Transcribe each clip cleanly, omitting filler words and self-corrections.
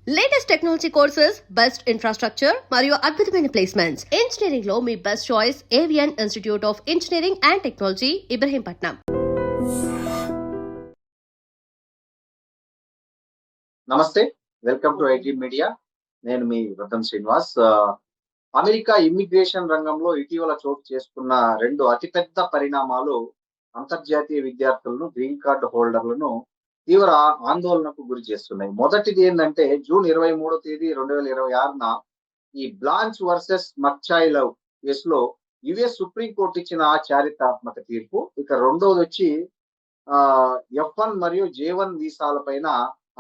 Latest technology courses, best infrastructure మరియు అద్భుతమైన placements. Engineering లో మీ best choice Avian institute of engineering and technology, Ibrahimpatnam. నమస్తే, వెల్కమ్ టు ఐటీ మీడియా. నేను మీ రతన్ శ్రీనివాస్. అమెరికా ఇమ్మిగ్రేషన్ రంగంలో ఇటీవల చోటు చేసుకున్న రెండు అతిపెద్ద పరిణామాలు అంతర్జాతీయ విద్యార్థులను, గ్రీన్ కార్డు హోల్డర్లను తీవ్ర ఆందోళనకు గురి చేస్తున్నాయి. మొదటిది ఏంటంటే జూన్ 23వ తేదీ 2026న ఈ బ్లాంచ్ వర్సెస్ మక్చాయిలవ్ కేసులో యుఎస్ సుప్రీంకోర్టు ఇచ్చిన చారిత్రాత్మక తీర్పు. ఇక రెండోది వచ్చి F1 మరియు J1 వీసాల పైన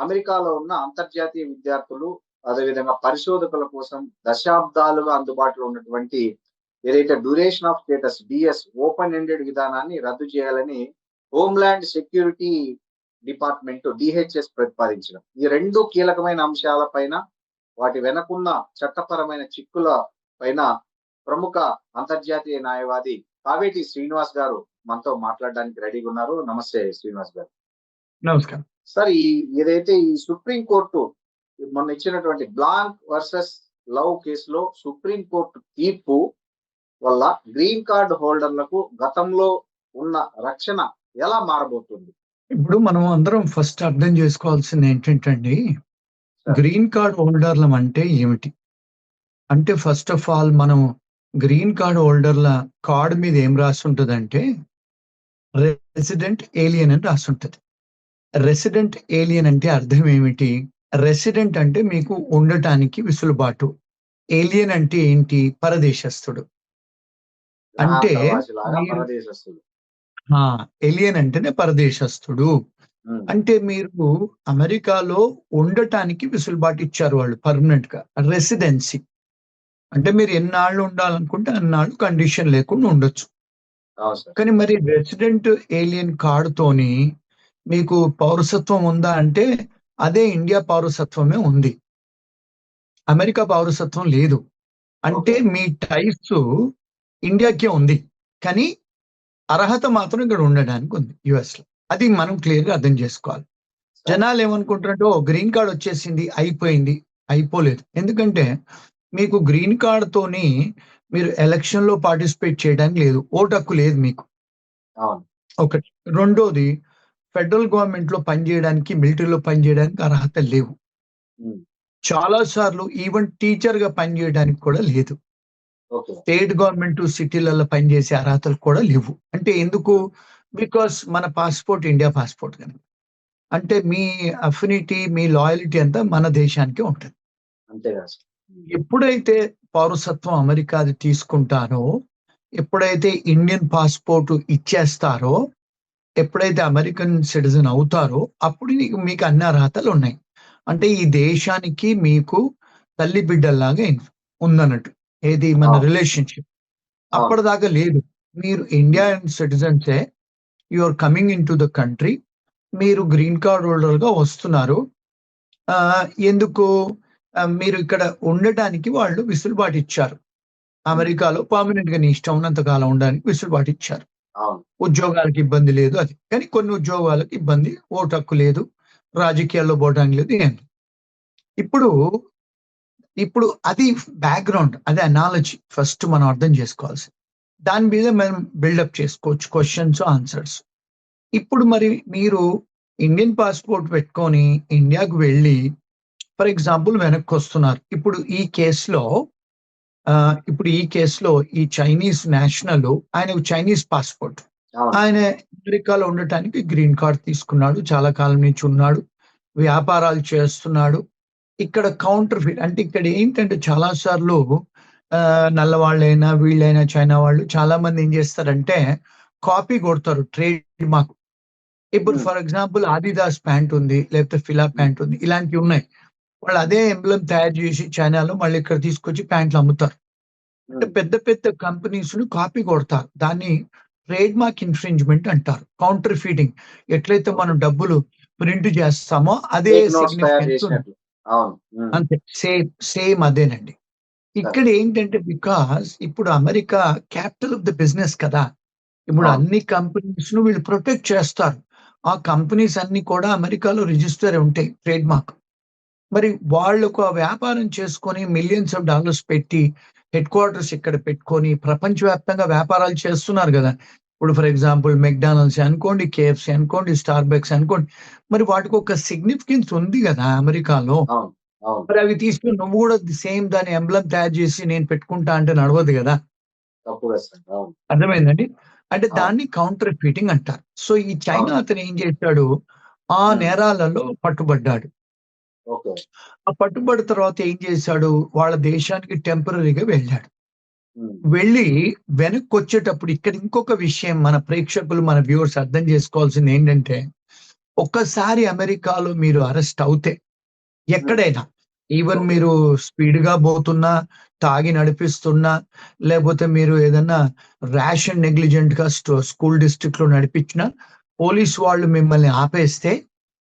అమెరికాలో ఉన్న అంతర్జాతీయ విద్యార్థులు, అదేవిధంగా పరిశోధకుల కోసం దశాబ్దాలుగా అందుబాటులో ఉన్నటువంటి ఏదైతే duration of status DS open ended విధానాన్ని రద్దు చేయాలని హోమ్ల్యాండ్ సెక్యూరిటీ డిపార్ట్మెంట్ డిహెచ్ఎస్ ప్రతిపాదించడం. ఈ రెండు కీలకమైన అంశాల పైన, వాటి వెనకున్న చట్టపరమైన చిక్కుల పైన ప్రముఖ అంతర్జాతీయ న్యాయవాది కావేటి శ్రీనివాస్ గారు మనతో మాట్లాడడానికి రెడీగా ఉన్నారు. నమస్తే శ్రీనివాస్ గారు. నమస్కారం సార్, ఏదైతే ఈ సుప్రీంకోర్టు మొన్న ఇచ్చినటువంటి బ్లాంక్ వర్సెస్ లవ్ కేసులో సుప్రీంకోర్టు తీర్పు వల్ల గ్రీన్ కార్డు హోల్డర్లకు గతంలో ఉన్న రక్షణ ఎలా మారబోతుంది? ఇప్పుడు మనం అందరం ఫస్ట్ అర్థం చేసుకోవాల్సింది ఏంటంటే, గ్రీన్ కార్డ్ హోల్డర్లం అంటే ఏమిటి అంటే, ఫస్ట్ ఆఫ్ ఆల్ మనం గ్రీన్ కార్డ్ హోల్డర్ల కార్డు మీద ఏం రాసి ఉంటుంది అంటే రెసిడెంట్ ఏలియన్ అని రాసి ఉంటుంది. రెసిడెంట్ ఏలియన్ అంటే అర్థం ఏమిటి? రెసిడెంట్ అంటే మీకు ఉండటానికి విసులుబాటు, ఏలియన్ అంటే ఏంటి? పరదేశస్థుడు. అంటే ఏలియన్ అంటేనే పరదేశస్థుడు. అంటే మీరు అమెరికాలో ఉండటానికి విసులుబాటు ఇచ్చారు వాళ్ళు పర్మనెంట్ గా. రెసిడెన్సీ అంటే మీరు ఎన్నాళ్ళు ఉండాలనుకుంటే అన్నాళ్ళు కండిషన్ లేకుండా ఉండొచ్చు. కానీ మరి రెసిడెంట్ ఏలియన్ కార్డుతోని మీకు పౌరసత్వం ఉందా అంటే అదే ఇండియా పౌరసత్వమే ఉంది, అమెరికా పౌరసత్వం లేదు. అంటే మీ టైప్స్ ఇండియాకే ఉంది, కానీ అర్హత మాత్రం ఇక్కడ ఉండడానికి ఉంది యుఎస్ లో. అది మనం క్లియర్ గా అర్థం చేసుకోవాలి. జనాలు ఏమనుకుంటారంటే ఓ గ్రీన్ కార్డ్ వచ్చేసింది, అయిపోయింది. అయిపోలేదు. ఎందుకంటే మీకు గ్రీన్ కార్డ్ తోని మీరు ఎలక్షన్ లో పార్టిసిపేట్ చేయడానికి లేదు, ఓటు హక్కు లేదు మీకు. ఒకటి. రెండోది, ఫెడరల్ గవర్నమెంట్ లో పనిచేయడానికి, మిలిటరీలో పనిచేయడానికి అర్హత లేవు. చాలా సార్లు ఈవెన్ టీచర్ గా పనిచేయడానికి కూడా లేదు. స్టేట్ గవర్నమెంట్ సిటీలలో పనిచేసే అర్హతలు కూడా లేవు. అంటే ఎందుకు? బికాస్ మన పాస్పోర్ట్ ఇండియా పాస్పోర్ట్ కనుక. అంటే మీ అఫినిటీ, మీ లాయల్టీ అంతా మన దేశానికే ఉంటుంది. ఎప్పుడైతే పౌరసత్వం అమెరికాది తీసుకుంటారో, ఎప్పుడైతే ఇండియన్ పాస్పోర్ట్ ఇచ్చేస్తారో, ఎప్పుడైతే అమెరికన్ సిటిజన్ అవుతారో అప్పుడు మీకు అన్ని అర్హతలు ఉన్నాయి. అంటే ఈ దేశానికి మీకు తల్లి బిడ్డల్లాగా ఉందన్నట్టు. ఏది మన రిలేషన్షిప్. అప్పటిదాకా లేదు. మీరు ఇండియన్ సిటిజన్సే, you are coming in to the country, మీరు గ్రీన్ కార్డ్ హోల్డర్ గా వస్తున్నారు. ఎందుకు? మీరు ఇక్కడ ఉండటానికి వాళ్ళు విసులుబాటు ఇచ్చారు. అమెరికాలో పర్మనెంట్ గా నీ ఇష్టం ఉన్నంత కాలం ఉండడానికి విసులుబాటు ఇచ్చారు. ఉద్యోగాలకు ఇబ్బంది లేదు అది, కానీ కొన్ని ఉద్యోగాలకు ఇబ్బంది, ఓటు హక్కు లేదు, రాజకీయాల్లో పోవడానికి లేదు, ఏం. ఇప్పుడు అది బ్యాక్గ్రౌండ్, అది అనాలజీ ఫస్ట్ మనం అర్థం చేసుకోవాల్సి. దాని మీద మనం బిల్డప్ చేసుకోవచ్చు క్వశ్చన్స్, ఆన్సర్స్. ఇప్పుడు మరి మీరు ఇండియన్ పాస్పోర్ట్ పెట్టుకొని ఇండియాకు వెళ్ళి ఫర్ ఎగ్జాంపుల్ వెనక్కి వస్తున్నారు. ఇప్పుడు ఈ కేసులో ఈ చైనీస్ నేషనల్, ఆయనకు చైనీస్ పాస్పోర్ట్, ఆయన అమెరికాలో ఉండటానికి గ్రీన్ కార్డ్ తీసుకున్నాడు, చాలా కాలం నుంచి ఉన్నాడు, వ్యాపారాలు చేస్తున్నాడు. ఇక్కడ కౌంటర్ ఫిట్ అంటే ఇక్కడ ఏంటంటే చాలా సార్లు నల్లవాళ్ళైనా వీళ్ళైనా చైనా వాళ్ళు చాలా మంది ఏం చేస్తారంటే కాపీ కొడతారు ట్రేడ్ మార్క్. ఇప్పుడు ఫర్ ఎగ్జాంపుల్ ఆదిదాస్ ప్యాంట్ ఉంది, లేకపోతే ఫిలా ప్యాంట్ ఉంది, ఇలాంటివి ఉన్నాయి. వాళ్ళు అదే ఎంబ్లమ్ తయారు చేసి చైనాలో మళ్ళీ ఇక్కడ తీసుకొచ్చి ప్యాంట్లు అమ్ముతారు. అంటే పెద్ద పెద్ద కంపెనీస్ ను కాపీ కొడతారు. దాన్ని ట్రేడ్ మార్క్ ఇన్ఫ్రింజ్మెంట్ అంటారు. కౌంటర్ ఫీటింగ్. ఎట్లయితే మనం డబ్బులు ప్రింట్ చేస్తామో అదే సిగ్నిఫికెన్స్ అంతే, సేమ్ అదేనండి. ఇక్కడ ఏంటంటే బికాస్ ఇప్పుడు America capital of the business కదా. ఇప్పుడు అన్ని కంపెనీస్ ను వీళ్ళు ప్రొటెక్ట్ చేస్తారు. ఆ కంపెనీస్ అన్ని కూడా అమెరికాలో రిజిస్టర్ ఉంటాయి ట్రేడ్ మార్క్. మరి వాళ్ళకు ఆ వ్యాపారం చేసుకొని మిలియన్స్ ఆఫ్ డాలర్స్ పెట్టి హెడ్ క్వార్టర్స్ ఇక్కడ పెట్టుకొని ప్రపంచవ్యాప్తంగా వ్యాపారాలు చేస్తున్నారు కదా. ఇప్పుడు ఫర్ ఎగ్జాంపుల్ మెక్డానల్డ్స్ అనుకోండి, కేఎఫ్సి అనుకోండి, స్టార్ బక్స్ అనుకోండి. మరి వాటికి ఒక సిగ్నిఫికెన్స్ ఉంది కదా అమెరికాలో. అవును అవును మరి అవి తీసుకుని నువ్వు కూడా సేమ్ దాని ఎంబ్లం తయారు చేసి నేను పెట్టుకుంటా అంటే నడవదు కదా. తప్పుగా సార్. అవును అర్థమైందండి. అంటే అవును దాన్ని కౌంటర్ ఫిటింగ్ అంటారు. సో ఈ చైనా అవును. అతను ఏం చేశాడు, ఆ ఉమ్, నేరాలలో పట్టుబడ్డాడు. ఓకే. ఆ పట్టుబడి తర్వాత ఏం చేశాడు, వాళ్ళ దేశానికి టెంపరరీగా వెళ్ళాడు. ఉమ్, వెళ్ళి వెనక్కి వచ్చేటప్పుడు ఇక్కడ ఇంకొక విషయం మన ప్రేక్షకులు, మన వ్యూవర్స్ అర్థం చేసుకోవాల్సింది ఏంటంటే, ఒక్కసారి అమెరికాలో మీరు అరెస్ట్ అవుతే ఉమ్, ఎక్కడైనా ఈవెన్ ఓకే. మీరు స్పీడ్ గా పోతున్నా, తాగి నడిపిస్తున్నా, లేకపోతే మీరు ఏదన్నా ర్యాష్ అండ్ నెగ్లిజెంట్ గా స్కూల్ డిస్ట్రిక్ట్ లో నడిపించినా, పోలీస్ వాళ్ళు మిమ్మల్ని ఆపేస్తే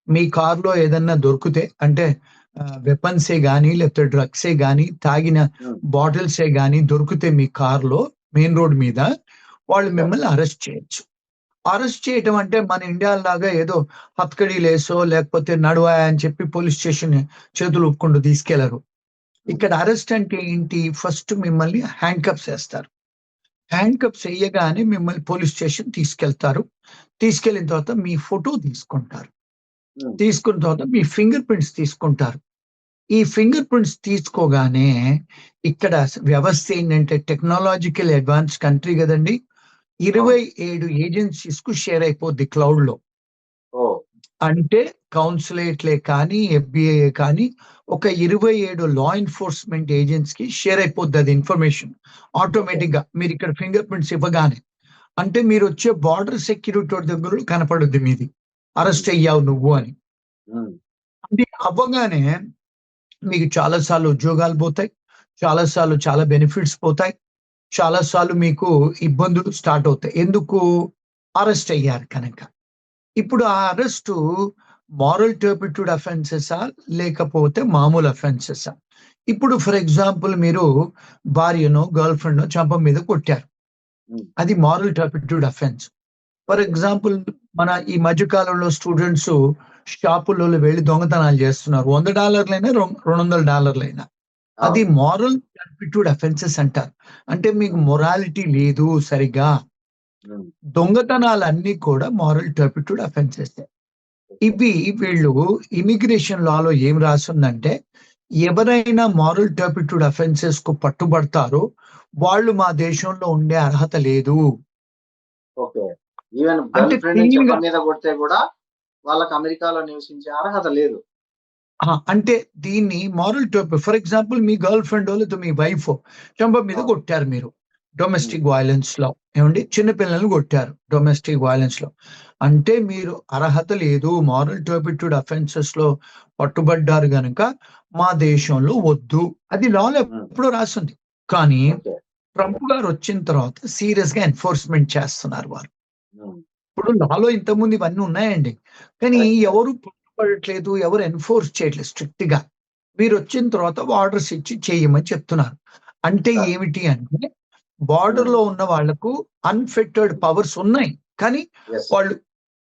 మీ కార్లో ఏదన్నా దొరికితే అంటే వెపన్సే గానీ లేకపోతే డ్రగ్సే గానీ తాగిన ఉమ్, బాటిల్సే గానీ దొరికితే మీ కార్లో మెయిన్ రోడ్ మీద వాళ్ళు సార్. మిమ్మల్ని అరెస్ట్ చేయొచ్చు. అరెస్ట్ చేయటం అంటే మన ఇండియా లాగా ఏదో హత్కడీలేసో లేకపోతే నడువా అని చెప్పి పోలీస్ స్టేషన్ చేతులు ఊపుకుంటూ తీసుకెళ్లరు. ఉమ్, ఇక్కడ అరెస్ట్ అంటే ఏంటి, ఫస్ట్ మిమ్మల్ని హ్యాండ్ కప్స్ వేస్తారు. హ్యాండ్ కప్స్ వేయగానే మిమ్మల్ని పోలీస్ స్టేషన్ తీసుకెళ్తారు. తీసుకెళ్లిన తర్వాత మీ ఫోటో తీసుకుంటారు. ఉమ్, తీసుకున్న తర్వాత మీ ఫింగర్ ప్రింట్స్ తీసుకుంటారు. ఈ ఫింగర్ ప్రింట్స్ తీసుకోగానే ఇక్కడ వ్యవస్థ ఏంటంటే టెక్నాలజికల్ అడ్వాన్స్ కంట్రీ కదండి. అవును. 27 ఏజెన్సీస్ కు షేర్ అయిపోద్ది క్లౌడ్ లో. ఓ. అంటే కౌన్సిలేట్లే కానీ ఎఫ్బిఐ కానీ ఒక 27 లా ఎన్ఫోర్స్మెంట్ ఏజెన్సీ కి షేర్ అయిపోద్ది అది ఇన్ఫర్మేషన్ ఓకే. ఆటోమేటిక్ గా. మీరు ఇక్కడ ఫింగర్ ప్రింట్స్ ఇవ్వగానే అంటే మీరు వచ్చే బార్డర్ సెక్యూరిటీ దగ్గర కనపడుద్ది మీది, ఉమ్, అరెస్ట్ అయ్యావు నువ్వు అని. ఉమ్, అది అవ్వగానే మీకు చాలా సార్లు ఉద్యోగాలు పోతాయి, చాలా సార్లు చాలా బెనిఫిట్స్ పోతాయి, చాలా సార్లు మీకు ఇబ్బందులు స్టార్ట్ అవుతాయి. ఎందుకు, అరెస్ట్ అయ్యారు కనుక. ఇప్పుడు ఆ అరెస్టు మారల్ టర్పిట్యూడ్ అఫెన్సెసా లేకపోతే మామూలు అఫెన్సెసా? ఇప్పుడు ఫర్ ఎగ్జాంపుల్ మీరు భార్యనో గర్ల్ ఫ్రెండ్ చంప మీద కొట్టారు, ఉమ్, అది moral turpitude offence. For okay. Example మన ఈ మధ్య కాలంలో స్టూడెంట్స్ షాపులలో వెళ్ళి దొంగతనాలు చేస్తున్నారు. $100 $200. అది అవును. మారల్ టర్పిట్యూడ్ అఫెన్సెస్ అంటారు. అంటే మీకు ఉమ్, మొరాలిటీ లేదు సరిగా. ఉమ్, దొంగతనాలన్నీ కూడా మారల్ టర్పిట్యూడ్ అఫెన్సెస్. ఓకే. ఇవి వీళ్ళు ఇమిగ్రేషన్ లాలో ఏం రాసిందంటే, ఎవరైనా మారల్ టర్పిట్యూడ్ అఫెన్సెస్ కు పట్టుబడతారో వాళ్ళు మా దేశంలో ఉండే అర్హత లేదు. ఓకే. ఈవెన్ అంటే గర్ల్ ఫ్రెండ్ క్లీన్ చెప్ప గా మీద కొడితే కూడా వాళ్ళకి అమెరికాలో నివసించే అర్హత లేదు. అంటే దీన్ని మారల్ టర్ప్ ఫర్ ఎగ్జాంపుల్ మీ గర్ల్ ఫ్రెండ్ లేదా మీ వైఫ్ చంప మీద అవును. కొట్టారు మీరు ఉమ్, డొమెస్టిక్ వైలెన్స్ లో, ఏమండి చిన్నపిల్లల్ని కొట్టారు డొమెస్టిక్ వైలెన్స్ లో, అంటే మీరు అర్హత లేదు, మారల్ టర్పిట్యూడ్ అఫెన్సెస్ లో పట్టుబడ్డారు గనుక మా దేశంలో వద్దు. అది లాలో ఉమ్, ఎప్పుడో రాసింది. కానీ ఓకే. ట్రంప్ గారు వచ్చిన తర్వాత సీరియస్ గా ఎన్ఫోర్స్మెంట్ చేస్తున్నారు వారు. ఉమ్, ఇప్పుడు లాలో ఇంతకుముందు ఇవన్నీ ఉన్నాయండి, కానీ కరెక్ట్ కరెక్ట్. ఎవరు పట్టుబడట్లేదు, ఎవరు ఎన్ఫోర్స్ చేయట్లేదు స్ట్రిక్ట్ గా. మీరు వచ్చిన తర్వాత ఆర్డర్స్ ఇచ్చి చేయమని చెప్తున్నారు. అంటే సార్. ఏమిటి అంటే బార్డర్ ఉమ్, లో ఉన్న వాళ్లకు అన్ఫిట్టెడ్ పవర్స్ ఉన్నాయి, కానీ ఎస్. వాళ్ళు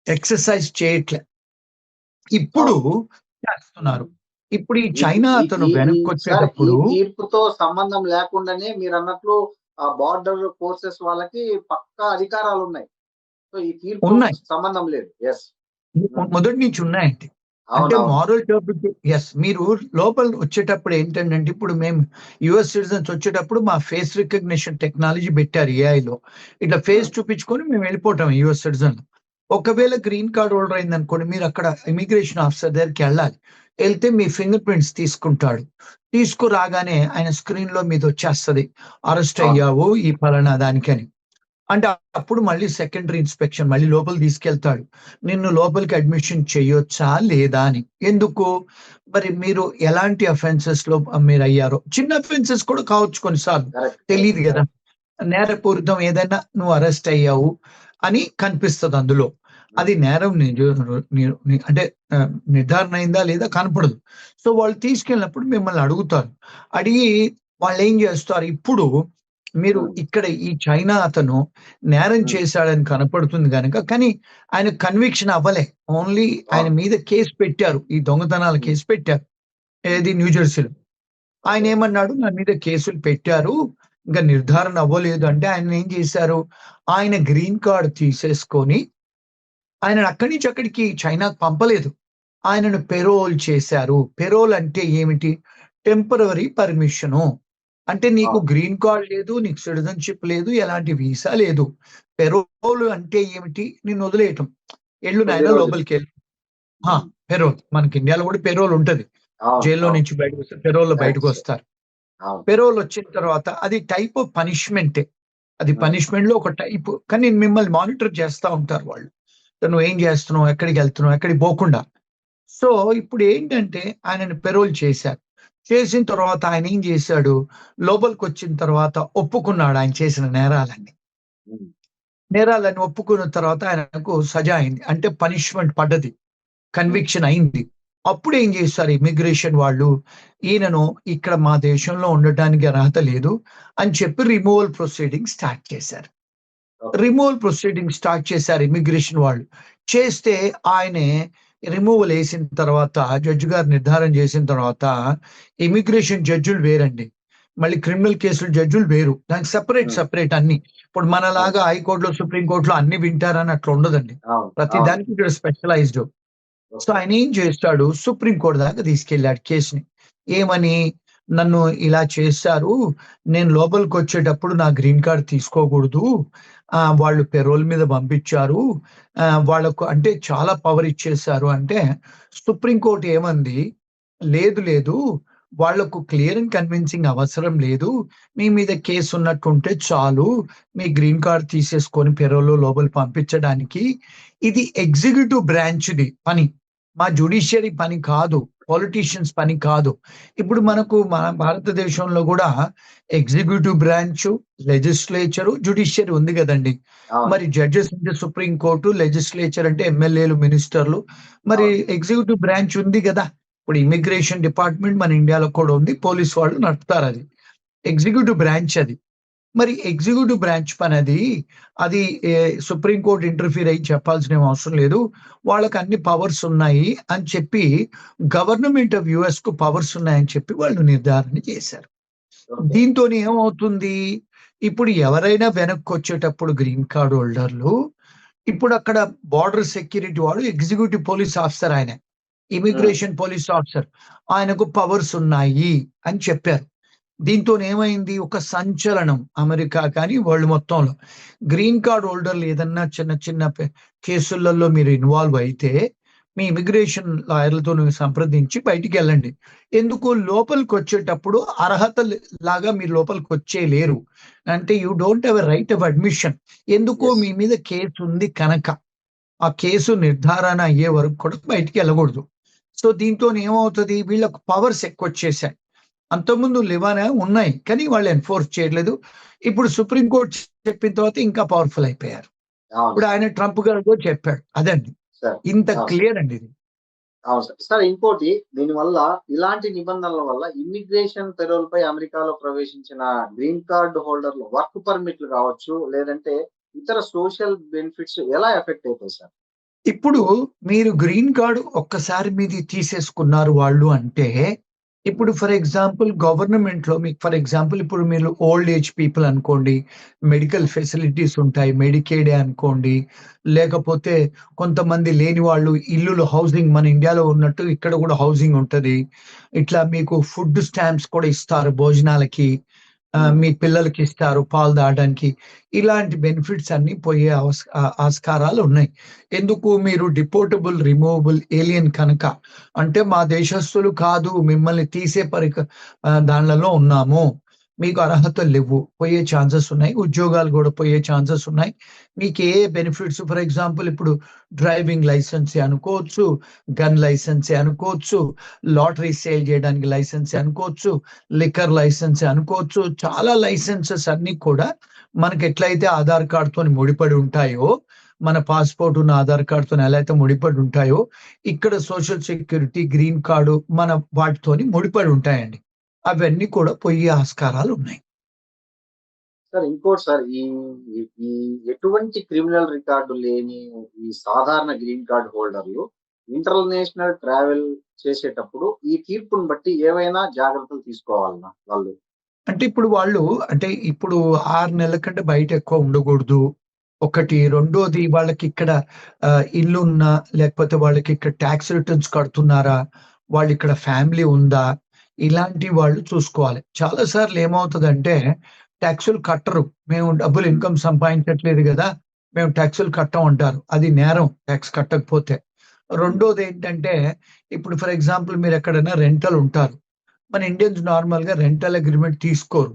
ఎక్సర్సైజ్ చేయట్లే. ఇప్పుడు అవును. చేస్తున్నారు. ఉమ్. ఇప్పుడు ఈ ఈ చైనా ఈ అతను ఈ ఈ వెనక్కి సార్, ఈ వచ్చేటప్పుడు తీర్పుతో సంబంధం లేకుండానే మీరన్నట్లు ఆ బార్డర్ ఫోర్సెస్ వాళ్ళకి పక్కా అధికారాలున్నాయి. సో, ఈ తీర్పుతో ఉన్నాయి, సంబంధం లేదు. యెస్. హ్మ్. మొదటి నుంచి ఉన్నాయండి. అంటే అవునవును. Moral topic yes. మీరు లోపల వచ్చేటప్పుడు ఏంటంటే ఇప్పుడు మేము యుఎస్ సిటిజన్స్ వచ్చేటప్పుడు మా ఫేస్ రికగ్నిషన్ టెక్నాలజీ పెట్టారు ఏఐలో. ఇట్లా ఫేస్ హ్మ్. చూపించుకొని మేము వెళ్ళిపోవటం యుఎస్ సిటిజన్. ఒకవేళ ఓకే. గ్రీన్ కార్డ్ హోల్డర్ అయింది అనుకోండి, మీరు అక్కడ ఇమిగ్రేషన్ ఆఫీసర్ దగ్గరికి వెళ్ళాలి. వెళ్తే మీ ఫింగర్ ప్రింట్స్ తీసుకుంటాడు. తీసుకురాగానే ఆయన స్క్రీన్ లో మీద వచ్చేస్తది, అరెస్ట్ అవును. అయ్యావు ఈ పలానా దానికని. అంటే అప్పుడు మళ్ళీ సెకండరీ ఇన్స్పెక్షన్ మళ్ళీ లోపలికి తీసుకెళ్తాడు. నిన్ను లోపలికి అడ్మిషన్ చేయొచ్చా లేదా అని. ఎందుకు, మరి మీరు ఎలాంటి అఫెన్సెస్ లో మీరు అయ్యారో, చిన్న అఫెన్సెస్ కూడా కావచ్చు కొన్నిసార్లు, కరెక్ట్. కరెక్ట్. తెలియదు కదా. కరెక్ట్. నేరపూరితం ఏదైనా నువ్వు అరెస్ట్ అయ్యావు అని కనిపిస్తుంది అందులో. అది హ్మ్. నేరం అంటే నిర్ధారణ అయిందా లేదా కనపడదు. సో వాళ్ళు తీసుకెళ్ళినప్పుడు మిమ్మల్ని అడుగుతారు. అడిగి వాళ్ళు ఏం చేస్తారు, ఇప్పుడు మీరు హ్మ్. ఇక్కడ ఈ చైనా అతను నేరం హ్మ్. చేశాడని కనపడుతుంది కనుక, కానీ ఆయన కన్విక్షన్ అవ్వలే. ఓన్లీ ఆయన అవును. మీద కేసు పెట్టారు, ఈ దొంగతనాల హ్మ్. కేసు పెట్టారు. ఏది న్యూజెర్సీలో. ఆయన ఏమన్నాడు, నా మీద కేసులు పెట్టారు, ఇంకా నిర్ధారణ అవ్వలేదు అంటే ఆయన ఏం చేశారు, ఆయన గ్రీన్ కార్డ్ తీసేసుకొని ఆయనను అక్కడి నుంచి అక్కడికి చైనాకు పంపలేదు. ఆయనను పెరోల్ చేశారు. పెరోల్ అంటే ఏమిటి? Temporary permission. అంటే నీకు గ్రీన్ కార్డ్ లేదు, నీకు సిటిజన్‌షిప్ లేదు, ఎలాంటి వీసా లేదు. పెరోల్ అంటే ఏమిటి? నిన్ను వదిలేయటం. ఎళ్ళు నాయనా లోపలికెళ్ళు. ఆ! పెరోల్. మనకి ఇండియాలో కూడా పెరోల్ ఉంటది. జైల్లో నుంచి బయటకొస్తే పెరోల్‌లో బయటకొస్తారు. పెరోల్ వచ్చిన తర్వాత అది టైప్ ఆఫ్ పనిష్మెంటే. అది పనిష్మెంట్‌లో ఒక టైపు. కానీ మిమ్మల్ని మానిటర్ చేస్తా ఉంటారు వాళ్ళు. నువ్వేం చేస్తున్నావు? ఎక్కడికెళ్తున్నావు? ఎక్కడికి పోకుండా. సో, ఇప్పుడు ఏంటంటే ఆయనని పెరోల్ చేశారు. చేసిన తర్వాత ఆయన ఏం చేశాడు? లోపలికొచ్చిన తర్వాత ఒప్పుకున్నాడు ఆయన చేసిన నేరాలన్నీ. నేరాలన్నీ ఒప్పుకున్న తర్వాత ఆయనకు సజా అయింది. అంటే పనిష్మెంట్ పడ్డది. కన్విక్షన్ అయింది. అప్పుడు ఏం చేశారు ఇమిగ్రేషన్ వాళ్ళు, ఈయనను ఇక్కడ మా దేశంలో ఉండటానికి అర్హత లేదు అని చెప్పి రిమూవల్ ప్రొసీడింగ్ స్టార్ట్ చేశారు. రిమూవల్ ప్రొసీడింగ్ స్టార్ట్ చేశారు ఇమిగ్రేషన్ వాళ్ళు. చేస్తే ఆయనే రిమూవల్ వేసిన తర్వాత జడ్జి గారు నిర్ధారణ చేసిన తర్వాత, ఇమిగ్రేషన్ జడ్జిలు వేరండి. మళ్ళీ క్రిమినల్ కేసులు జడ్జిలు వేరు. దానికి సెపరేట్ అన్ని. ఇప్పుడు మనలాగా హైకోర్టులో సుప్రీం కోర్టులో అన్ని వింటారని అట్లా ఉండదండి. ప్రతి దానికి ఇక్కడ స్పెషలైజ్డ్. సో ఆయన ఏం చేస్తాడు, సుప్రీం కోర్టు దాకా తీసుకెళ్ళాడు కేసుని. ఏమని, నన్ను ఇలా చేశారు, నేను లోపలికి వచ్చేటప్పుడు నా గ్రీన్ కార్డ్ తీసుకోకూడదు, వాళ్ళు పెరోల్ మీద పంపించారు, వాళ్ళకు అంటే చాలా పవర్ ఇచ్చేశారు అంటే సుప్రీం కోర్టు ఏమంది, లేదు వాళ్లకు క్లియర్ అండ్ కన్విన్సింగ్ అవసరం లేదు, మీ మీద కేసు ఉన్నట్టుంటే చాలు, మీ గ్రీన్ కార్డ్ తీసేసుకొని పెరోల్లో లోపలి పంపించడానికి. ఇది ఎగ్జిక్యూటివ్ బ్రాంచ్ది పని, మా జ్యుడిషియరీ పని కాదు, పొలిటీషియన్స్ పని కాదు. ఇప్పుడు మనకు మన భారతదేశంలో కూడా ఎగ్జిక్యూటివ్ బ్రాంచ్, లెజిస్లేచర్, జ్యుడిషియరీ ఉంది కదండి. మరి జడ్జెస్ అంటే సుప్రీం కోర్టు, లెజిస్లేచర్ అంటే ఎమ్మెల్యేలు, మినిస్టర్లు, మరి ఎగ్జిక్యూటివ్ బ్రాంచ్ ఉంది కదా. ఇప్పుడు ఇమిగ్రేషన్ డిపార్ట్మెంట్ మన ఇండియాలో కూడా ఉంది, పోలీస్ వాళ్ళు నడుపుతారు, అది ఎగ్జిక్యూటివ్ బ్రాంచ్. అది మరి ఎగ్జిక్యూటివ్ బ్రాంచ్ పని అది సుప్రీం కోర్టు ఇంటర్ఫీర్ అయ్యి చెప్పాల్సిన అవసరం లేదు, వాళ్ళకి అన్ని పవర్స్ ఉన్నాయి అని చెప్పి గవర్నమెంట్ ఆఫ్ యుఎస్ కు పవర్స్ ఉన్నాయని చెప్పి వాళ్ళు నిర్ధారణ చేశారు. దీంతో ఏమవుతుంది, ఇప్పుడు ఎవరైనా వెనక్కి వచ్చేటప్పుడు గ్రీన్ కార్డ్ హోల్డర్లు, ఇప్పుడు అక్కడ బార్డర్ సెక్యూరిటీ వాడు ఎగ్జిక్యూటివ్ పోలీస్ ఆఫీసర్, ఆయన ఇమిగ్రేషన్ పోలీస్ ఆఫీసర్, ఆయనకు పవర్స్ ఉన్నాయి అని చెప్పారు. దీంతో ఏమైంది, ఒక సంచలనం అమెరికా కానీ వరల్డ్ మొత్తంలో. గ్రీన్ కార్డ్ హోల్డర్లు ఏదన్నా చిన్న కేసులలో మీరు ఇన్వాల్వ్ అయితే మీ ఇమిగ్రేషన్ లాయర్లతో సంప్రదించి బయటికి వెళ్ళండి. ఎందుకు, లోపలికి వచ్చేటప్పుడు అర్హత లాగా మీరు లోపలికి వచ్చేయలేరు. అంటే you don't have a right of admission. ఎందుకు, మీ మీద కేసు ఉంది కనుక ఆ కేసు నిర్ధారణ అయ్యే వరకు కూడా బయటికి వెళ్ళకూడదు. సో దీంతో ఏమవుతుంది, వీళ్ళకు పవర్స్ ఎక్కువ వచ్చేసాయి. అంతకుముందు లివానా ఉన్నాయి కానీ వాళ్ళు ఎన్ఫోర్స్ చేయట్లేదు. ఇప్పుడు సుప్రీంకోర్టు చెప్పిన తర్వాత ఇంకా పవర్ఫుల్ అయిపోయారు. ఇప్పుడు ఆయన ట్రంప్ గారు కూడా చెప్పాడు. అదండి, ఇంత క్లియర్ అండి ఇది. అవును సార్. సార్ ఇంకోటి, దీనివల్ల ఇలాంటి నిబంధనల వల్ల ఇమ్మిగ్రేషన్ పెరోల్ పై అమెరికాలో ప్రవేశించిన గ్రీన్ కార్డ్ హోల్డర్లు వర్క్ పర్మిట్లు కావచ్చు, లేదంటే ఇతర సోషల్ బెనిఫిట్స్ ఎలా ఎఫెక్ట్ అవుతాయి సార్? ఇప్పుడు మీరు గ్రీన్ కార్డు ఒక్కసారి మీది తీసేసుకున్నారు వాళ్ళు అంటే, ఇప్పుడు ఫర్ ఎగ్జాంపుల్ గవర్నమెంట్ లో మీకు ఫర్ ఎగ్జాంపుల్ ఇప్పుడు మీరు ఓల్డ్ ఏజ్ పీపుల్ అనుకోండి, మెడికల్ ఫెసిలిటీస్ ఉంటాయి, మెడికేడే అనుకోండి, లేకపోతే కొంతమంది లేని వాళ్ళు ఇల్లులు, హౌసింగ్ మన ఇండియాలో ఉన్నట్టు ఇక్కడ కూడా హౌసింగ్ ఉంటది. ఇట్లా మీకు ఫుడ్ స్టాంప్స్ కూడా ఇస్తారు భోజనాలకి, మీ పిల్లలకి ఇస్తారు పాలు తాగడానికి. ఇలాంటి బెనిఫిట్స్ అన్ని పోయే ఆస్కారాలు ఉన్నాయి. ఎందుకు, మీరు డిపోర్టబుల్, రిమూవబుల్ ఏలియన్ కనుక, అంటే మా దేశస్తులు కాదు, మిమ్మల్ని తీసే దానిలో ఉన్నాము, మీకు అర్హతలు లేవు, పోయే ఛాన్సెస్ ఉన్నాయి. ఉద్యోగాలు కూడా పోయే ఛాన్సెస్ ఉన్నాయి. మీకు ఏ బెనిఫిట్స్, ఫర్ ఎగ్జాంపుల్ ఇప్పుడు డ్రైవింగ్ లైసెన్స్ అనుకోవచ్చు, గన్ లైసెన్స్ అనుకోవచ్చు, లాటరీ సేల్ చేయడానికి లైసెన్స్ అనుకోవచ్చు, లిక్కర్ లైసెన్స్ అనుకోవచ్చు, చాలా లైసెన్సెస్ అన్ని కూడా మనకి ఎట్లయితే ఆధార్ కార్డుతో ముడిపడి ఉంటాయో, మన పాస్పోర్ట్ ఉన్న ఆధార్ కార్డుతో ఎలా అయితే ముడిపడి ఉంటాయో, ఇక్కడ సోషల్ సెక్యూరిటీ, గ్రీన్ కార్డు మన వాటితోని ముడిపడి ఉంటాయండి. అవన్నీ కూడా పోయే ఆస్కారాలు ఉన్నాయి. సార్ ఇంకోటి సార్, ఈ ఈ ఎటువంటి క్రిమినల్ రికార్డు లేని ఈ సాధారణ గ్రీన్ కార్డ్ హోల్డర్లు ఇంటర్నేషనల్ ట్రావెల్ చేసేటప్పుడు ఈ తీర్పుని బట్టి ఏవైనా జాగ్రత్తలు తీసుకోవాలన్నా వాళ్ళు? అంటే ఇప్పుడు వాళ్ళు అంటే ఇప్పుడు 6 నెలల కంటే బయట ఎక్కువ ఉండకూడదు. ఒకటి. రెండోది వాళ్ళకి ఇక్కడ ఇల్లున్నా, లేకపోతే వాళ్ళకి ఇక్కడ టాక్స్ రిటర్న్స్ కడుతున్నారా? వాళ్ళిక్కడ ఫ్యామిలీ ఉందా? ఇలాంటి వాళ్ళు చూసుకోవాలి. చాలా సార్లు ఏమవుతదంటే టాక్సులు కట్టరు. మేము డబ్బులు హ్మ్. ఇన్‌కమ్ సంపాదించట్లేదు గదా! మేము టాక్సులు కట్టం అంటారు. అది నేరం టాక్స్ కట్టకపోతే. హ్మ్. రెండోదేంటంటే ఇప్పుడు ఫర్ ఎగ్జాంపుల్ మీరెక్కడైనా రెంటల్ ఉంటారు. మన ఇండియన్స్ నార్మల్‌గా రెంటల్ అగ్రీమెంట్ తీసుకోరు.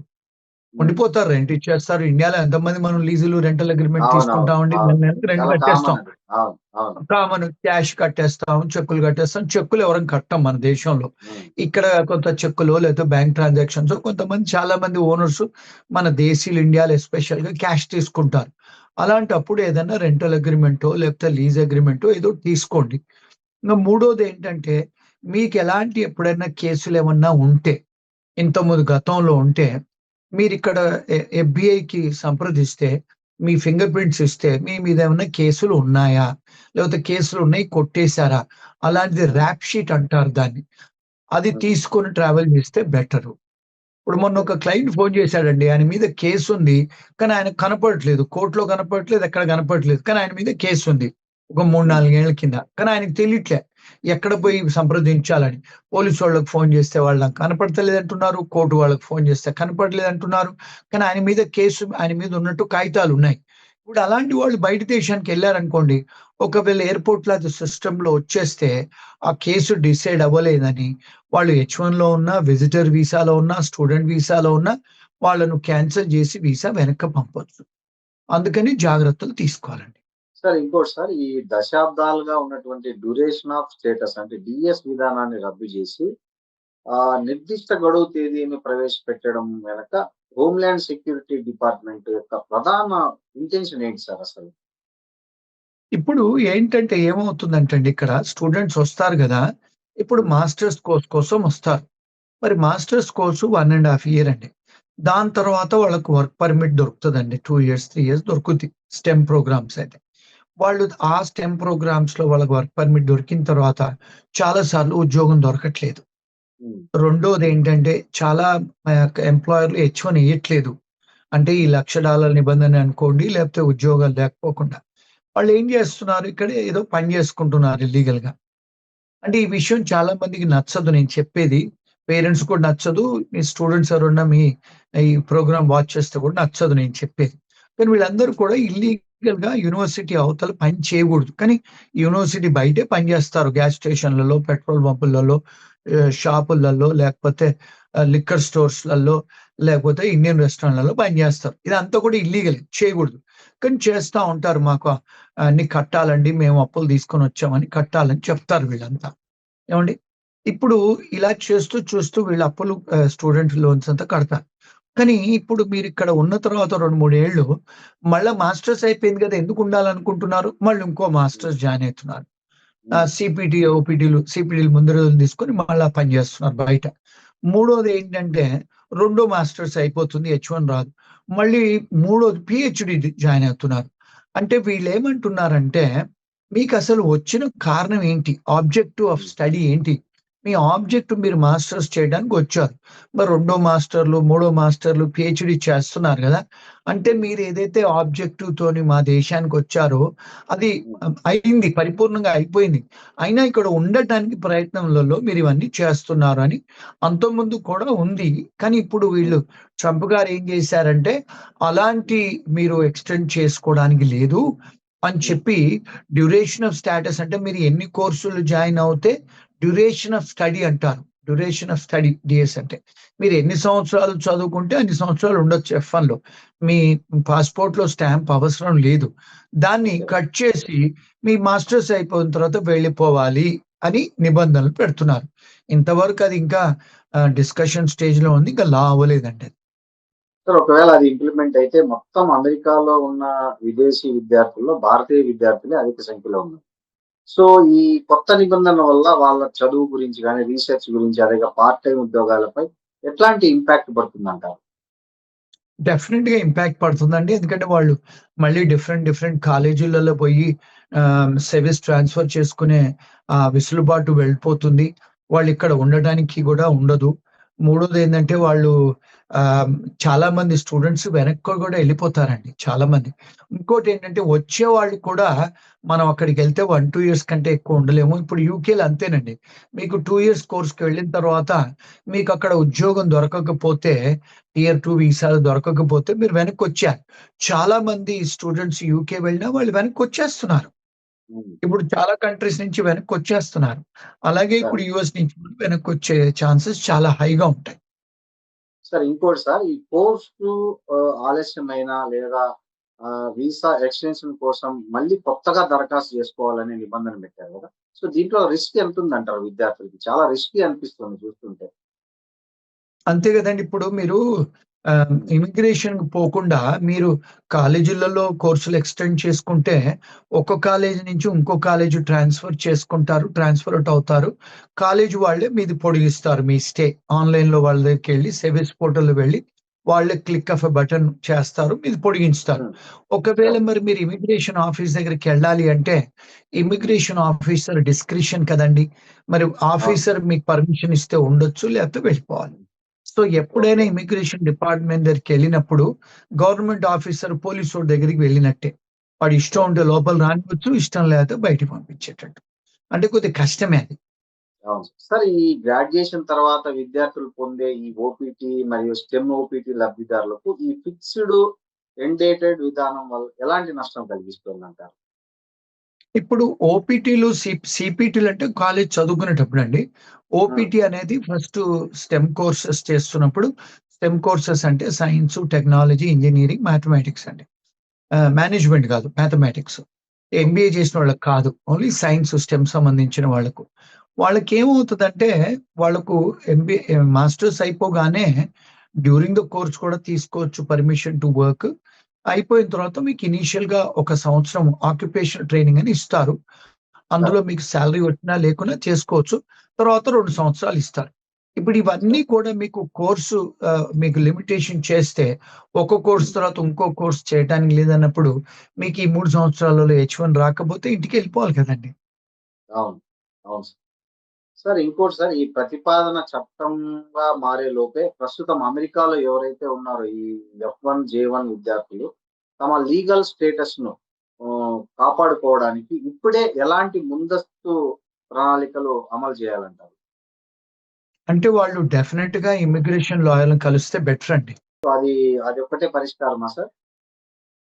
హ్మ్. ఉండిపోతారు. రెంట్ ఇచ్చేస్తారు. ఇండియాలో ఎంతమంది మనం లీజులు, రెంటల్ అగ్రీమెంట్ అవునవును. తీసుకుంటామండి. నెల అవును. నెలకి రెంట్ చాలా కట్టేస్తాం. కామన్ అది. అవును. అవును. కామన్ క్యాష్ కట్టేస్తాం, చెక్కులు కట్టేస్తాం. చెక్కులు ఎవరం కట్టం మన దేశంలో. హ్మ్. ఇక్కడ కొంత చెక్కులో లేకపోతే బ్యాంక్ ట్రాన్సాక్షన్స్ కొంతమంది చాలా మంది ఓనర్స్ మన దేశీయులు ఇండియాలో ఎస్పెషల్‌గా క్యాష్ తీసుకుంటారు. అలాంటప్పుడు ఏదైనా రెంటల్ అగ్రీమెంటో లేకపోతే లీజ్ అగ్రీమెంటో ఏదో తీసుకోండి. ఇంక మూడోదేంటంటే మీకెలాంటి ఎప్పుడైనా కేసులేమన్నా ఉంటే ఇంతకుముందు గతంలో ఉంటే మీరిక్కడ ఎఫ్‌బీఐకి సంప్రదిస్తే మీ ఫింగర్ ప్రింట్స్ ఇస్తే మీ మీద ఏమన్నా కేసులు ఉన్నాయా? లేకపోతే కేసులున్నాయి కొట్టేసారా? అలాంటిది హ్మ్. ర్యాప్ షీట్ అంటారు దాన్ని. అది హ్మ్. తీసుకొని ట్రావెల్ చేస్తే బెటరు. ఇప్పుడు మొన్న ఓకే. ఒక క్లయింట్ ఫోను చేసాడండి. ఆయన మీద కేసుంది. కానీ ఆయనకు కనపడట్లేదు. కోర్ట్‌లో కనపడట్లేదు. ఎక్కడ కనపడట్లేదు. కానీ ఆయన మీద కేసుంది. ఒక 3, హ్మ్. 4 ఏళ్ల కింద. కానీ ఆయనకి తెలియట్లే. ఎక్కడ హ్మ్. పోయి సంప్రదించాలని. పోలీసోళ్ళకి ఫోను చేస్తే వాళ్ళు నాకు కనపడతలేదంటున్నారు. కోర్ట్ వాళ్ళకి ఫోను చేస్తే కనపడలేదంటున్నారు. కానీ ఆయన మీద కేసు ఆయన మీద ఉన్నట్టు కాగితాలున్నాయి. ఇప్పుడు అలాంటి వాళ్ళు బయట దేశానికెళ్లారనుకోండి. ఒకవేళ ఎయిర్‌పోర్ట్‌లో అది సిస్టమ్‌లో వచ్చేస్తే ఆ కేసు డిసైడ్ అవ్వలేదని వాళ్ళు హెచ్-1లో ఉన్నా, విజిటర్ వీసాలో ఉన్నా, స్టూడెంట్ వీసాలో ఉన్నా వాళ్ళను క్యాన్సెల్ జేసి వీసా వెనక్కి పంపొచ్చు. అందుకని జాగ్రత్తలు తీసుకోవాలండి. సార్ ఇంకోటి సార్, ఈ దశాబ్దాలుగా ఉన్నటువంటి డ్యూరేషన్ ఆఫ్ స్టేటస్ అంటే డీఎస్ విధానాన్ని రద్దు చేసి నిర్దిష్ట గడువు తేదీని ప్రవేశపెట్టడం వెనక హోమ్‌ల్యాండ్ సెక్యూరిటీ డిపార్ట్‌మెంట్ యొక్క ప్రధాన ఇంటెన్షన్ ఏంటి సార్ అసలు? ఇప్పుడు ఏంటంటే ఏమవుతుందంటండి ఇక్కడ స్టూడెంట్స్ వస్తారు గదా! ఇప్పుడు హ్మ్. మాస్టర్స్ కోర్స్ కోసం వస్తారు. మరి మాస్టర్స్ కోర్సు 1 ½ ఇయర్ అండి. దాని తర్వాత వాళ్ళకి వర్క్ పర్మిట్ దొరుకుతదండి. 2 ఇయర్స్, 3 ఇయర్స్ దొరుకుద్ది. స్టెమ్ ప్రోగ్రామ్స్ అయితే. వాళ్ళు ఆ స్టెమ్ ప్రోగ్రామ్స్‌లో వాళ్ళకి వర్క్ పర్మిట్ దొరికిన తర్వాత చాలా సార్లు ఉద్యోగం దొరకట్లేదు. హ్మ్. రెండోదేంటంటే చాలా ఎంప్లాయర్‌లు హెచ్-1 ఇయ్యట్లేదు. అంటే ఈ హ్మ్. $1,00,000 నిబంధన అనుకోండి, లేకపోతే ఉద్యోగాలు లేకపోకుండా. వాళ్ళేం జేస్తున్నారు ఇక్కడ ఏదో పని జేసుకుంటున్నారు ఇల్లీగల్‌గా. అంటే ఈ విషయం చాలా మందికి నచ్చదు నేను చెప్పేది. పేరెంట్స్ కూడా నచ్చదు. మీ స్టూడెంట్స్ ఎవరన్నా మీ ఈ ప్రోగ్రామ్ వాచ్ చేస్తే కూడా నచ్చదు నేను చెప్పేది. కానీ వీళ్ళందరూ కూడా ఇల్లీగల్‌గా యూనివర్సిటీ అవతల పని చేయగూడదు. కానీ యూనివర్సిటీ బయటే పని జేస్తారు. గ్యాస్ స్టేషన్‌లలో, పెట్రోల్ బంపులలో, షాపులలో లేకపోతే లిక్కర్ స్టోర్స్‌లలో లేకపోతే ఇండియన్ రెస్టారెంట్‌లలో పని జేస్తారు. ఇదంతా కూడా ఇల్లీగలే చేయగూడదు. కానీ చేస్తా ఉంటారు. మాకు అన్ని కట్టాలండి. మేము అప్పులు తీసుకొనొచ్చామని కట్టాలని చెప్తారు వీళ్ళంతా. ఏవండీ? ఇప్పుడు ఇలా చేస్తూ, చూస్తూ వీళ్ళ అప్పులు స్టూడెంట్ లోన్స్ అంతా కడతారు. కానీ ఇప్పుడు మీరిక్కడ ఉన్న తర్వాత 2, 3 ఏళ్ళు మళ్ళా మాస్టర్స్ అయిపోయింది గదా! ఎందుకుండాలనుకుంటున్నారు? మళ్ళీ ఇంకో హ్మ్. మాస్టర్స్ జాయిన్ అయితున్నారు. హ్మ్. సీపీటీ, సీపీటీలు ముందు రోజులు తీసుకొని మళ్ళా పని జేస్తున్నారు బయట. మూడోదేంటంటే రెండో మాస్టర్స్ అయిపోతుంది. హెచ్-1 రాదు. మళ్ళీ మూడోది పీహెచ్‌డీ జాయిన్ అవుతున్నారు. అంటే వీళ్ళేమంటున్నారంటే, మీకసలు వచ్చిన కారణం ఏంటి? ఆబ్జెక్టివ్ ఆఫ్ హ్మ్. స్టడీ ఏంటి? మీ ఆబ్జెక్ట్ మీరు మాస్టర్స్ చేయడానికొచ్చారు. మరి రెండో మాస్టర్‌లు, మూడో మాస్టర్‌లు, పీహెచ్‌డీ చేస్తున్నారు గదా! అంటే హ్మ్. మీరేదైతే ఆబ్జెక్టివ్‌తోని మా దేశానికొచ్చారో అది హ్మ్. అయింది. పరిపూర్ణంగా అయిపోయింది. అయినా ఇక్కడ ఉండటానికి ప్రయత్నంలలో మీరివన్నీ చేస్తున్నారు అని అంతకుముందు కూడా ఉంది. కానీ ఇప్పుడు హ్మ్. వీళ్ళు ట్రంప్ గారు ఏం చేశారంటే, అలాంటి మీరు ఎక్స్‌టెండ్ చేసుకోవడానికి లేదు అని హ్మ్. చెప్పి డ్యూరేషన్ ఆఫ్ స్టేటస్ అంటే మీరు ఎన్ని కోర్సులు జాయిన్ అవుతే డ్యూరేషన్ ఆఫ్ స్టడీ అంటారు. డ్యూరేషన్ ఆఫ్ స్టడీ డీఎస్ అంటే. మీరు ఎన్ని సంవత్సరాలు చదువుకుంటే అన్ని సంవత్సరాలు ఉండొచ్చు ఎఫ్-1లో. మీ పాస్‌పోర్ట్‌లో స్టాంప్ అవసరం లేదు. దాన్ని ఓకే. కట్ చేసి మీ మాస్టర్స్ అయిపోయిన తర్వాత వెళ్ళిపోవాలి అని నిబంధనలు పెడుతున్నారు. ఇంతవరకు అది ఇంకా డిస్కషన్ స్టేజ్‌లో ఉంది. ఇంకా లా అవ్వలేదండి అది. సార్ ఒకవేళ అది ఇంప్లిమెంట్ అయితే మొత్తం అమెరికాలో ఉన్న విదేశీ విద్యార్థుల్లో భారతీయ విద్యార్థులే అధిక సంఖ్యలో ఉన్నారు. సో, ఈ కొత్త నిబంధనల వల్ల వాళ్ళ చదువు గురించి గాని, రీసెర్చ్ గురించి అదేగా పార్ట్ టైమ్ ఉద్యోగాలపై ఎట్లాంటి ఇంపాక్ట్ పడుతుందంటారు? డెఫినిట్‌గా ఇంపాక్ట్ పడుతుందండి. ఎందుకంటే వాళ్ళు మళ్ళీ డిఫరెంట్ కాలేజీలలో పోయి సర్వీస్ ట్రాన్స్ఫర్ చేసుకునే వెసులుబాటు వెళ్ళిపోతుంది. వాళ్ళు ఇక్కడ ఉండడానికి కూడా ఉండదు. మూడోది ఏంటంటే వాళ్ళు చాలా మంది స్టూడెంట్స్ వెనక్కి కూడా వెళ్ళిపోతారండి చాలా మంది. ఇంకోటి ఏంటంటే వచ్చే వాళ్ళు కూడా మనం అక్కడికి వెళ్తే 1-2 ఇయర్స్ కంటే ఎక్కువ ఉండలేము. ఇప్పుడు యూకేలో అంతేనండి. మీకు 2 ఇయర్స్ కోర్స్కి వెళ్ళిన తర్వాత మీకు అక్కడ ఉద్యోగం దొరకకపోతే టియర్ 2 వీసాలు దొరకకపోతే మీరు వెనక్కి వచ్చారు. చాలా మంది స్టూడెంట్స్ యూకే వెళ్ళినా వాళ్ళు వెనక్కి వచ్చేస్తున్నారు. ఇప్పుడు చాలా కంట్రీస్ నుంచి వెనక్కి వచ్చేస్తున్నారు. అలాగే ఇప్పుడు యుఎస్ నుంచి కూడా వెనక్కి వచ్చే ఛాన్సెస్ చాలా హైగా ఉంటాయి. సార్ ఇంకోటి సార్, ఈ కోర్సు ఆలస్యమైన లేదా వీసా ఎక్స్టెన్షన్ కోసం మళ్ళీ కొత్తగా దరఖాస్తు చేసుకోవాలనే నిబంధన పెట్టారు కదా. సో దీంట్లో రిస్క్ ఎంత ఉందంటారు విద్యార్థులకి? చాలా రిస్కీ అనిపిస్తుంది చూస్తుంటే. అంతే కదండి. ఇప్పుడు మీరు ఇమిగ్రేషన్ పోకుండా మీరు కాలేజీలలో కోర్సులు ఎక్స్టెండ్ చేసుకుంటే ఒక కాలేజీ నుంచి ఇంకో కాలేజీ ట్రాన్స్ఫర్ చేసుకుంటారు, ట్రాన్స్ఫర్ అవుట్ అవుతారు. కాలేజీ వాళ్ళే మీది పొడిగిస్తారు మీ స్టే. ఆన్లైన్‌లో వాళ్ళ దగ్గరికి వెళ్లి సర్వీస్ పోర్టల్‌లో వెళ్లి వాళ్ళే క్లిక్ ఆఫ్ ఎ బటన్ చేస్తారు, మీది పొడిగించుతారు. ఒకవేళ మరి మీరు ఇమిగ్రేషన్ ఆఫీస్ దగ్గరికెళ్ళాలి అంటే ఇమిగ్రేషన్ ఆఫీసర్ డిస్క్రిషన్ కదండీ! మరి ఆఫీసర్ మీకు పర్మిషన్ ఇస్తే ఉండొచ్చు, లేకపోతే వెళ్ళిపోవాలి. సో ఎప్పుడైనా ఇమిగ్రేషన్ డిపార్ట్మెంట్ దగ్గరికెళ్ళినప్పుడు గవర్నమెంట్ ఆఫీసర్ పోలీసోడి దగ్గరికి వెళ్ళినట్టే. వాడి ఇష్టం ఉంటే లోపల రానివ్వచ్చు, ఇష్టం లేకపోతే బయటికి పంపించేటట్టు. అంటే కొద్దిగా కష్టమే అది. అవును సార్. ఈ గ్రాడ్యుయేషన్ తర్వాత విద్యార్థులు పొందే ఈ ఓపీటీ మరియు స్టెమ్ ఓపీటీ లబ్ధిదారులకు ఈ ఫిక్స్డ్ ఎండ్ డేటెడ్ విధానం వల్ల ఎలాంటి నష్టం కలిగిస్తుందంటారు? ఇప్పుడు ఓపీటీలు, సిపిటీలు అంటే కాలేజ్ చదువుకునేటప్పుడండి. ఓపీటీ అనేది ఫస్ట్ స్టెమ్ కోర్సెస్ చేస్తున్నప్పుడు, స్టెమ్ కోర్సెస్ అంటే సైన్స్, టెక్నాలజీ, ఇంజినీరింగ్, మ్యాథమెటిక్స్ అండి. మేనేజ్మెంట్ కాదు, మ్యాథమెటిక్స్. ఎంబీఏ చేసిన వాళ్ళకి కాదు. ఓన్లీ సైన్స్, స్టెమ్ సంబంధించిన వాళ్ళకు. వాళ్ళకేమవుతదంటే వాళ్ళకు మాస్టర్స్ అయిపోగానే డ్యూరింగ్ ద కోర్స్ కూడా తీసుకోవచ్చు పర్మిషన్ టు వర్క్. అయిపోయిన తర్వాత మీకు ఇనీషియల్‌గా ఒక సంవత్సరం ఆక్యుపేషనల్ ట్రైనింగ్ అని ఇస్తారు. అందులో మీకు సాలరీ వచ్చినా లేకున్నా చేసుకోవచ్చు. తర్వాత 2 సంవత్సరాలు ఇస్తారు. ఇప్పుడు ఇవన్నీ కూడా మీకు కోర్సు మీకు లిమిటేషన్ చేస్తే ఒక కోర్స్ తర్వాత ఇంకో కోర్స్ చేయటానికి లేదన్నప్పుడు మీకు ఈ 3 సంవత్సరాలలో H1 రాకపోతే ఇంటికెళ్ళిపోవాలి కదండీ! అవును. అవును సార్. సార్ ఇంకోటి సార్, ఈ ప్రతిపాదన చట్టంగా మారే లోపే ప్రస్తుతం అమెరికాలో ఎవరైతే ఉన్నారో ఈ F1, J1 విద్యార్థులు తమ లీగల్ స్టేటస్‌ను కాపాడుకోవడానికి ఇప్పుడే ఎలాంటి ముందస్తు ప్రణాళికలు అమలు చేయాలంటారు? అంటే వాళ్ళు డెఫినిట్‌గా ఇమిగ్రేషన్ లాయర్‌లని కలిస్తే బెటర్ అండి. సో అది ఒక్కటే పరిష్కారమా సార్?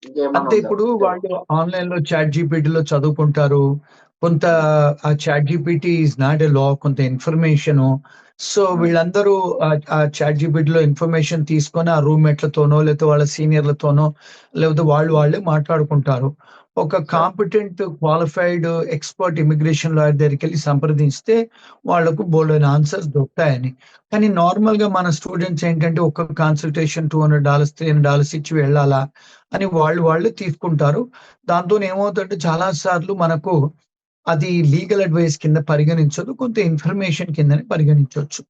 ఇంకేమన్నా అంటే ఉందా? ఇప్పుడు వాళ్ళు ఆన్‌లైన్‌లో చాట్ జీపీటీలో చదువుకుంటారు. కొంత ఆ ChatGPT is not a law, కొంత ఇన్ఫర్మేషను. సో వీళ్ళందరూ ఆ చాట్ జీపీటీలో ఇన్ఫర్మేషన్ తీసుకొని ఆ రూమ్‌మేట్‌లతోనో, లేకపోతే వాళ్ళ సీనియర్‌లతోనో, లేకపోతే వాళ్ళే మాట్లాడుకుంటారు. ఒక competent, qualified, expert immigration lawyer దగ్గరికెళ్లి సంప్రదిస్తే వాళ్ళకు బోలెడన్ని ఆన్సర్స్ దొరుకుతాయని. కానీ నార్మల్‌గా మన స్టూడెంట్స్ ఏంటంటే ఒక్క కన్సల్టేషన్ $200, $300 ఇచ్చి వెళ్ళాలా అని వాళ్ళే తీసుకుంటారు. దాంతోని ఏమవుతుందంటే చాలా సార్లు మనకు అది లీగల్ అడ్వైస్ కింద పరిగణించదు. కొంత ఇన్ఫర్మేషన్ కిందనే పరిగణించొచ్చు.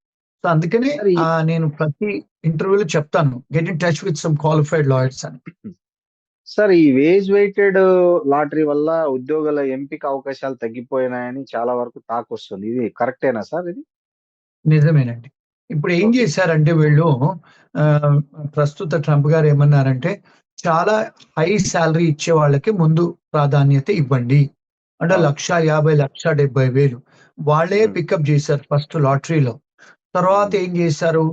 సో అందుకనే సార్ ఈ నేను ప్రతి ఇంటర్వ్యూలో చెప్తాను. Get in touch with some qualified lawyers అని. సార్ ఈ వేజ్ వెయిటెడ్ లాటరీ వల్ల ఉద్యోగాల ఎంపిక అవకాశాలు తగ్గిపోయినాయని చాలా వరకు టాక్ వస్తుంది. ఇది కరెక్టేనా సార్ ఇది? నిజమేనండి. ఇప్పుడు ఏం ఓకే. చేశారంటే వీళ్ళు ఆహ్, ప్రస్తుత ట్రంప్ గారు ఏమన్నారంటే, చాలా హై సాలరీ ఇచ్చే వాళ్ళకి ముందు ప్రాధాన్యత ఇవ్వండి. అంటే అవును. 1,50,000, 1,70,000 వాళ్ళే హ్మ్. పికప్ చేశారు ఫస్ట్ లాటరీలో. తర్వాత హ్మ్. ఏం చేశారు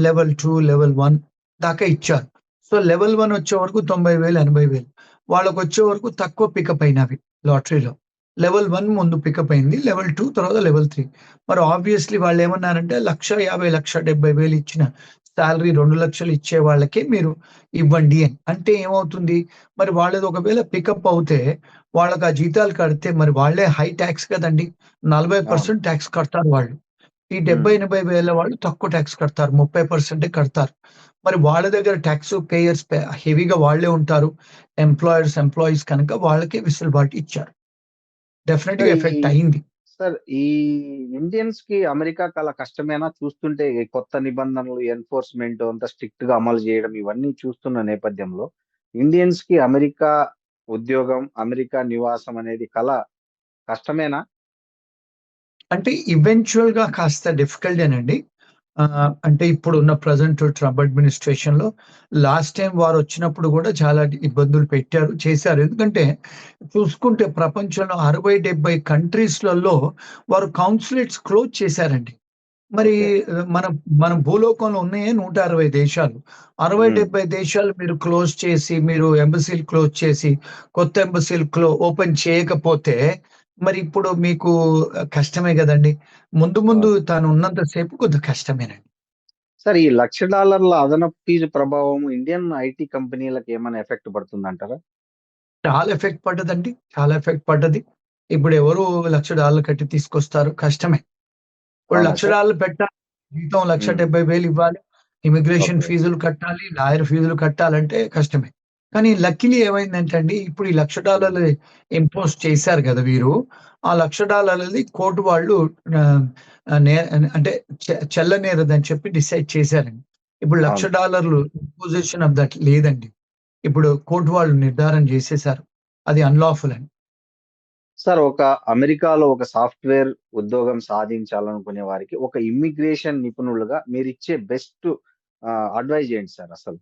లెవెల్ 2, లెవెల్ 1 దాకా ఇచ్చారు. సో, లెవెల్ 1 వచ్చే వరకు 90,000, 80,000 వాళ్ళకొచ్చే వరకు తక్కువ పికప్ అయినవి లాటరీలో. లెవెల్ 1 ముందు పికప్ అయింది. లెవెల్ 2 తర్వాత లెవెల్ 3. మరి ఆబ్వియస్‌లీ వాళ్ళేమన్నారంటే 1,50,000, 1,70,000 ఇచ్చిన సాలరీ 2,00,000 ఇచ్చే వాళ్ళకే మీరు ఇవ్వండి అని. అంటే ఏమవుతుంది? మరి వాళ్ళది ఒకవేళ పికప్ అవుతే వాళ్ళకి ఆ జీతాలు కడితే మరి వాళ్ళే హై టాక్స్ కదండీ! అవును. 40% టాక్స్ కడతారు వాళ్ళు. ఈ హ్మ్. 70, 80 వేల వాళ్ళు తక్కువ టాక్స్ కడతారు. 30% కడతారు. మరి వాళ్ళ దగ్గర టాక్స్ పేయర్స్ హెవీగా వాళ్ళే ఉంటారు. ఎంప్లాయీస్ కనుక వాళ్ళకే వెసులుబాటు ఇచ్చారు. సార్ డెఫినిట్‌గా ఈ ఎఫెక్ట్ అయింది. సార్ ఈ ఇండియన్స్‌కి అమెరికాకి అలా కష్టమేనా? చూస్తుంటే ఈ కొత్త నిబంధనలు ఎన్ఫోర్స్‌మెంట్ అంతా స్ట్రిక్ట్‌గా అమలు చేయడం ఇవన్నీ చూస్తున్న నేపథ్యంలో ఇండియన్స్‌కి అమెరికా ఉద్యోగం, అమెరికా నివాసం అనేది కల కష్టమేనా? అంటే ఈవెంచువల్ గా కాస్త డిఫికల్టేనండి. అంటే ఇప్పుడున్న ప్రెజెంట్ ట్రంప్ అడ్మినిస్ట్రేషన్ లో లాస్ట్ టైం వారు వచ్చినప్పుడు కూడా చాలా ఇబ్బందులు పెట్టారు, చేశారు. ఎందుకంటే చూసుకుంటే ప్రపంచంలో 60-70 కంట్రీస్‌లలో వారు కౌన్సులేట్స్ క్లోజ్ చేశారండి. మరి ఓకే. మన మన భూలోకంలో ఉన్నాయే 160 దేశాలు. 60, హ్మ్. 70 దేశాలు మీరు క్లోజ్ చేసి, మీరు ఎంబసీలు క్లోజ్ చేసి, కొత్త ఎంబసీలు ఓపెన్ చేయకపోతే, మరి ఇప్పుడు మీకు కష్టమే గదండీ! ముందు ముందు అవును. తను ఉన్నంత సేపు కొద్దిగా కష్టమేనండి. సార్, ఈ $1,00,000 అదనపు ఫీజు ప్రభావం ఇండియన్ ఐటీ కంపెనీలకు ఏమైనా ఎఫెక్ట్ పడుతుందంటారా? చాలా ఎఫెక్ట్ పడ్డదండి. చాలా ఎఫెక్ట్ పడ్డది. ఇప్పుడు ఎవరు $1,00,000 కట్టి తీసుకొస్తారు? కష్టమే. ఇప్పుడు అవునా సార్? $1,00,000 పెట్టాలి. జీతం హ్మ్. 1,70,000 ఇవ్వాలి. Immigration okay. ఫీజులు కట్టాలి. లాయర్ ఫీజులు కట్టాలంటే కష్టమే. కానీ లక్కీలీ ఏమైందంటే అండి, ఇప్పుడు ఈ హ్మ్. $1,00,000 ఇంపోజ్ చేశారు గదా వీరు. ఆ $1,00,000 కోర్ట్ వాళ్ళు ఆహ్, ఆహ్, నే అంటే చెల్లనేరదని చెప్పి డిసైడ్ చేశారండి. ఇప్పుడు అవును. $1,00,000 ఇంపోజిషన్ ఆఫ్ దట్ లేదండి. ఇప్పుడు కోర్ట్ వాళ్ళు నిర్ధారణ చేసేశారు. అది అన్‌లాఫుల్ అని. సార్, అమెరికాలో ఒక సాఫ్ట్‌వేర్ ఉద్యోగం సాధించాలనుకునే వారికి ఒక ఇమ్మిగ్రేషన్ నిపుణులుగా మీరిచ్చే బెస్ట్ అడ్వైస్ ఏంటి సార్ అసలు?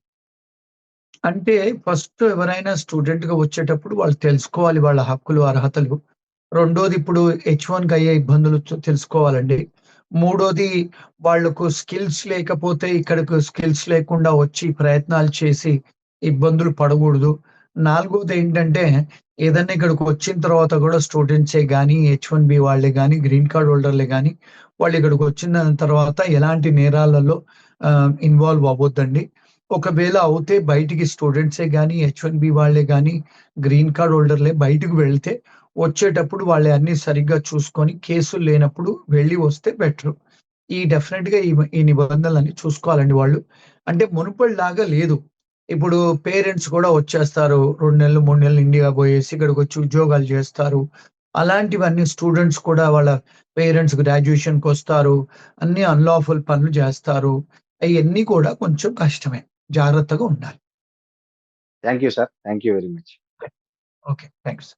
అంటే ఫస్ట్ ఎవరైనా స్టూడెంట్‌గా వచ్చేటప్పుడు వాళ్ళు తెలుసుకోవాలి వాళ్ళ హక్కులు, అర్హతలు. రెండోది ఇప్పుడు హెచ్-1కి అయ్యే ఇబ్బందులు తెలుసుకోవాలండి. మూడోది వాళ్ళకు స్కిల్స్ లేకపోతే ఇక్కడకు స్కిల్స్ లేకుండా వచ్చి ప్రయత్నాలు చేసి ఇబ్బందులు పడగూడదు. నాలుగోదేంటంటే ఏదన్నా ఇక్కడికి వచ్చిన తర్వాత గూడా స్టూడెంట్సే గానీ, హెచ్-1బీ వాళ్ళే గానీ, గ్రీన్ కార్డ్ హోల్డర్‌లే గానీ, వాళ్ళు ఇక్కడికి వచ్చిన తర్వాత ఎలాంటి నేరాలలో ఇన్వాల్వ్ అవ్వొద్దండి. ఒకవేళ అవుతే బయటికి స్టూడెంట్సే గానీ, హెచ్-1బీ వాళ్ళే గానీ, గ్రీన్ కార్డ్ హోల్డర్‌లే బయటకు వెళ్తే వచ్చేటప్పుడు వాళ్ళయన్నీ సరిగ్గా చూసుకొని, కేసులు లేనప్పుడు వెళ్ళి వస్తే బెటరు. డెఫినిట్‌గా ఈ నిబంధనలన్నీ చూసుకోవాలండి వాళ్ళు. అంటే మునుపటిలాగా లేదు. ఇప్పుడు పేరెంట్స్ కూడా వచ్చేస్తారు. 2 నెలలు, 3 నెలలు ఇండియా బోయేసి ఇక్కడికొచ్చి ఉద్యోగాలు జేస్తారు. అలాంటివన్నీ స్టూడెంట్స్ కూడా వాళ్ళ పేరెంట్స్ గ్రాడ్యుయేషన్‌కొస్తారు. అన్నీ అన్‌లాఫుల్ పనులు జేస్తారు. అయన్నీ కూడా కొంచెం కష్టమే. జాగ్రత్తగా ఉండాలి. Thank you sir. Thank you very much. Okay. Thanks.